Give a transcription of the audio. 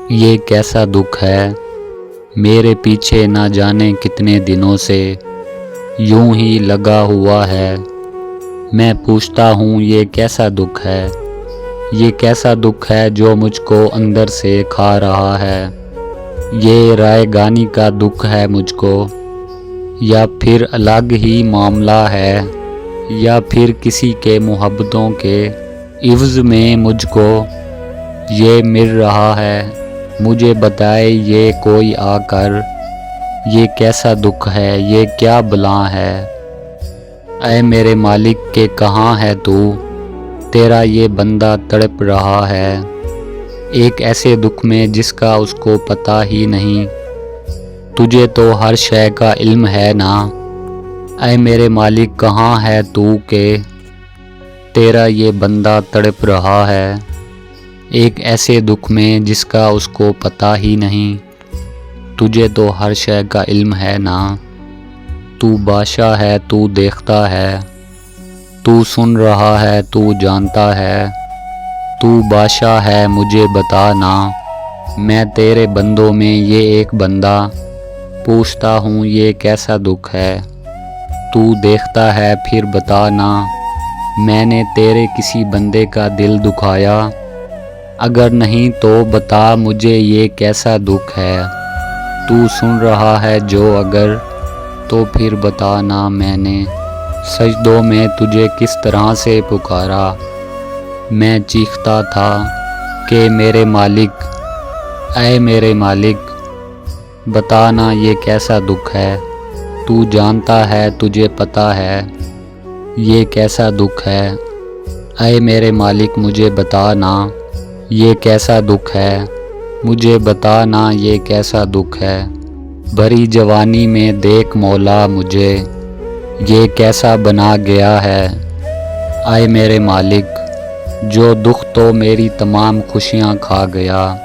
یہ کیسا دکھ ہے میرے پیچھے نہ جانے کتنے دنوں سے یوں ہی لگا ہوا ہے۔ میں پوچھتا ہوں یہ کیسا دکھ ہے، یہ کیسا دکھ ہے جو مجھ کو اندر سے کھا رہا ہے۔ یہ رائے گانی کا دکھ ہے مجھ کو، یا پھر الگ ہی معاملہ ہے، یا پھر کسی کے محبتوں کے عوض میں مجھ کو یہ مل رہا ہے۔ مجھے بتائے یہ کوئی آ کر، یہ کیسا دکھ ہے، یہ کیا بلا ہے۔ اے میرے مالک کہ کہاں ہے تو، تیرا یہ بندہ تڑپ رہا ہے ایک ایسے دکھ میں جس کا اس کو پتہ ہی نہیں۔ تجھے تو ہر شے کا علم ہے نا، اے میرے مالک کہاں ہے تو کہ تیرا یہ بندہ تڑپ رہا ہے ایک ایسے دکھ میں جس کا اس کو پتہ ہی نہیں۔ تجھے تو ہر شے کا علم ہے نا، تو بادشاہ ہے، تو دیکھتا ہے، تو سن رہا ہے، تو جانتا ہے، تو بادشاہ ہے، مجھے بتا نا، میں تیرے بندوں میں یہ ایک بندہ پوچھتا ہوں یہ کیسا دکھ ہے۔ تو دیکھتا ہے پھر بتا نا، میں نے تیرے کسی بندے کا دل دکھایا؟ اگر نہیں تو بتا مجھے یہ کیسا دکھ ہے۔ تو سن رہا ہے جو اگر، تو پھر بتا نا میں نے سجدوں میں تجھے کس طرح سے پکارا۔ میں چیختا تھا کہ میرے مالک، اے میرے مالک بتا نا یہ کیسا دکھ ہے۔ تو جانتا ہے، تجھے پتہ ہے یہ کیسا دکھ ہے۔ اے میرے مالک مجھے بتا نا یہ کیسا دکھ ہے، مجھے بتا نا یہ کیسا دکھ ہے۔ بھری جوانی میں دیکھ مولا مجھے یہ کیسا بنا گیا ہے۔ اے میرے مالک جو دکھ تو میری تمام خوشیاں کھا گیا۔